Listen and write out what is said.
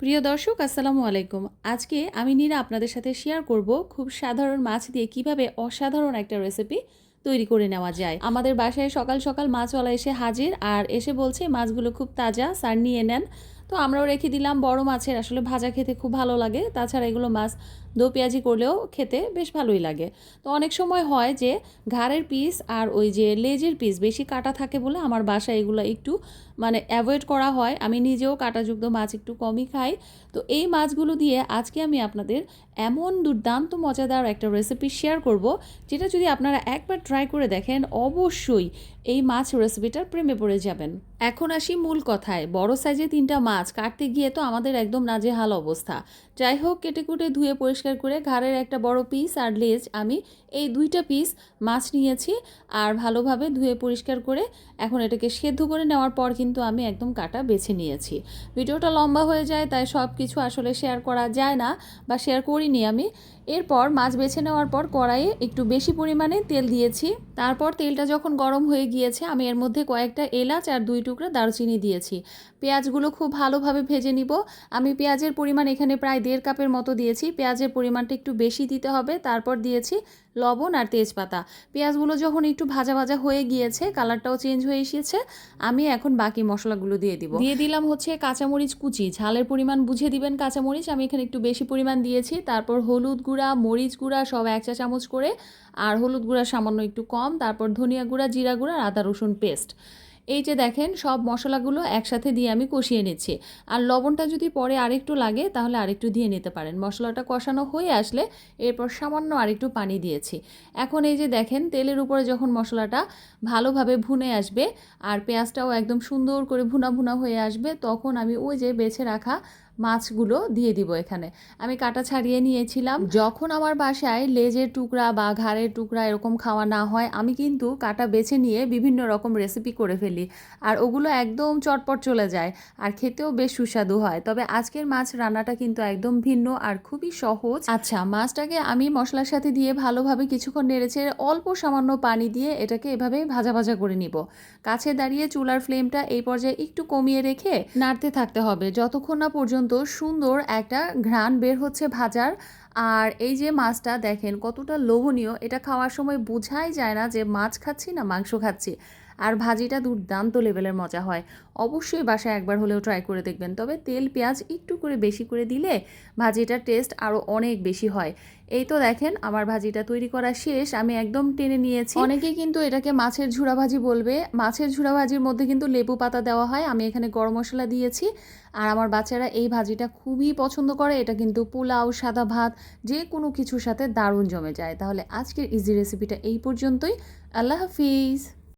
প্রিয় দর্শক আসসালামু আলাইকুম। আজকে আমি নীরা আপনাদের সাথে শেয়ার করব খুব সাধারণ মাছ দিয়ে কিভাবে অসাধারণ একটা রেসিপি তৈরি করে নেওয়া যায়। আমাদের বাসায় সকাল সকাল মাছওয়ালা এসে হাজির আর এসে বলছে মাছগুলো খুব তাজা, স্যার নিয়ে নেন। তো আমরাও রেখে দিলাম। বড় মাছের আসলে ভাজা খেতে খুব ভালো লাগে, তাছাড়া এগুলো মাছ দো পেঁয়াজি করলেও খেতে বেশ ভালোই লাগে। তো অনেক সময় হয় যে ঘাড়ের পিস আর ওই যে লেজের পিস বেশি কাটা থাকে বলে আমার বাসায় এগুলো একটু অ্যাভয়েড করা হয়। আমি নিজেও কাঁটাযুক্ত মাছ একটু কমই খাই। তো এই মাছগুলো দিয়ে আজকে আমি আপনাদের এমন দুর্দান্ত মজাদার একটা রেসিপি শেয়ার করব, যেটা যদি আপনারা একবার ট্রাই করে দেখেন অবশ্যই এই মাছ রেসিপিটার প্রেমে পড়ে যাবেন। এখন আসি মূল কথায়। বড় সাইজে 3টা মাছ কাটতে গিয়ে তো আমাদের একদম নাজেহাল অবস্থা। যাই হোক, কেটে কুটে ধুয়ে পরিষ্কার করে ঘাড়ের একটা বড় পিস আর লেজ আমি এই 2টা পিস মাছ নিয়েছি আর ভালোভাবে ধুয়ে পরিষ্কার করে এখন এটাকে সেদ্ধ করে নেওয়ার পর কিন্তু আমি একদম কাটা বেছে নিয়েছি। ভিডিওটা লম্বা হয়ে যায়, তাই সব কিছু আসলে শেয়ার করা যায় না বা শেয়ার করিনি আমি। এরপর মাছ বেছে নেওয়ার পর কড়াইয়ে একটু বেশি পরিমাণে তেল দিয়েছি। তারপর তেলটা যখন গরম হয়ে গিয়েছে আমি এর মধ্যে কয়েকটা এলাচ আর 2 টুকরা দারুচিনি দিয়েছি। পেঁয়াজগুলো খুব ভালোভাবে ভেজে নিব। আমি পেঁয়াজের পরিমাণ এখানে প্রায় 1.5 কাপের মতো দিয়েছি। পেঁয়াজের পরিমাণটা একটু বেশি দিতে হবে। তারপর দিয়েছি লবণ আর তেজপাতা। পেঁয়াজগুলো যখন একটু ভাজা ভাজা হয়ে গিয়েছে, কালারটাও চেঞ্জ হয়ে এসেছে, আমি এখন বাকি মশলাগুলো দিয়ে দিব। দিয়ে দিলাম হচ্ছে কাঁচামরিচ কুচি। ঝালের পরিমাণ বুঝে দিবেন কাঁচামরিচ, আমি এখানে একটু বেশি পরিমাণ দিয়েছি। তারপর হলুদ গুঁড়া, মরিচ গুঁড়া সব 1 চা চামচ করে, আর হলুদ গুঁড়া সামান্য একটু কম। তারপর ধনিয়া গুঁড়া, জিরা গুঁড়া আর আদা রসুন পেস্ট। এই যে দেখেন সব মশলাগুলো একসাথে দিয়ে আমি কষিয়ে নিচ্ছি। আর লবণটা যদি পরে আরেকটু লাগে তাহলে আরেকটু দিয়ে নিতে পারেন। মশলাটা কষানো হয়ে আসলে এরপর সামান্য আরেকটু পানি দিয়েছি। এখন এই যে দেখেন তেলের উপরে যখন মশলাটা ভালোভাবে ভুনে আসবে আর পেঁয়াজটাও একদম সুন্দর করে ভুনা ভুনা হয়ে আসবে, তখন আমি ওই যে বেছে রাখা মাছগুলো দিয়ে দিব। এখানে আমি কাটা ছাড়িয়ে নিয়েছিলাম। যখন আমার বাসায় লেজের টুকরা বা ঘাড়ের টুকরা এরকম খাওয়া না হয়, আমি কিন্তু কাটা বেছে নিয়ে বিভিন্ন রকম রেসিপি করে ফেলি আর ওগুলো একদম চটপট চলে যায় আর খেতেও বেশ সুস্বাদু হয়। তবে আজকের মাছ রান্নাটা কিন্তু একদম ভিন্ন আর খুবই সহজ। আচ্ছা, মাছটাকে আমি মশলার সাথে দিয়ে ভালোভাবে কিছুক্ষণ নেড়েচেড়ে অল্প সামান্য পানি দিয়ে এটাকে এভাবে ভাজা ভাজা করে নিব। কাছে দাঁড়িয়ে চুলার ফ্লেমটা এই পর্যায়ে একটু কমিয়ে রেখে নাড়তে থাকতে হবে যতক্ষণ না পর্যন্ত সুন্দর একটা ঘ্রাণ বের হচ্ছে ভাজার। আর এই যে মাছটা দেখেন কতটা লোভনীয়, এটা খাওয়ার সময় বোঝাই যায় না যে মাছ খাচ্ছি না মাংস খাচ্ছি। আর ভাজিটা দুর্দান্ত লেভেলের মজা হয়। অবশ্যই বাসায় একবার হলেও ট্রাই করে দেখবেন। তবে তেল পেঁয়াজ একটু করে বেশি করে দিলে ভাজিটার টেস্ট আরও অনেক বেশি হয়। এই তো দেখেন আমার ভাজিটা তৈরি করা শেষ, আমি একদম টেনে নিয়েছি। অনেকেই কিন্তু এটাকে মাছের ঝুরা ভাজি বলবে। মাছের ঝুরা ভাজির মধ্যে কিন্তু লেবু পাতা দেওয়া হয়। আমি এখানে গরম মশলা দিয়েছি আর আমার বাচ্চারা এই ভাজিটা খুবই পছন্দ করে। এটা কিন্তু পোলাও, সাদা ভাত যে কোনো কিছুর সাথে দারুণ জমে যায়। তাহলে আজকের ইজি রেসিপিটা এই পর্যন্তই। আল্লাহ হাফিজ।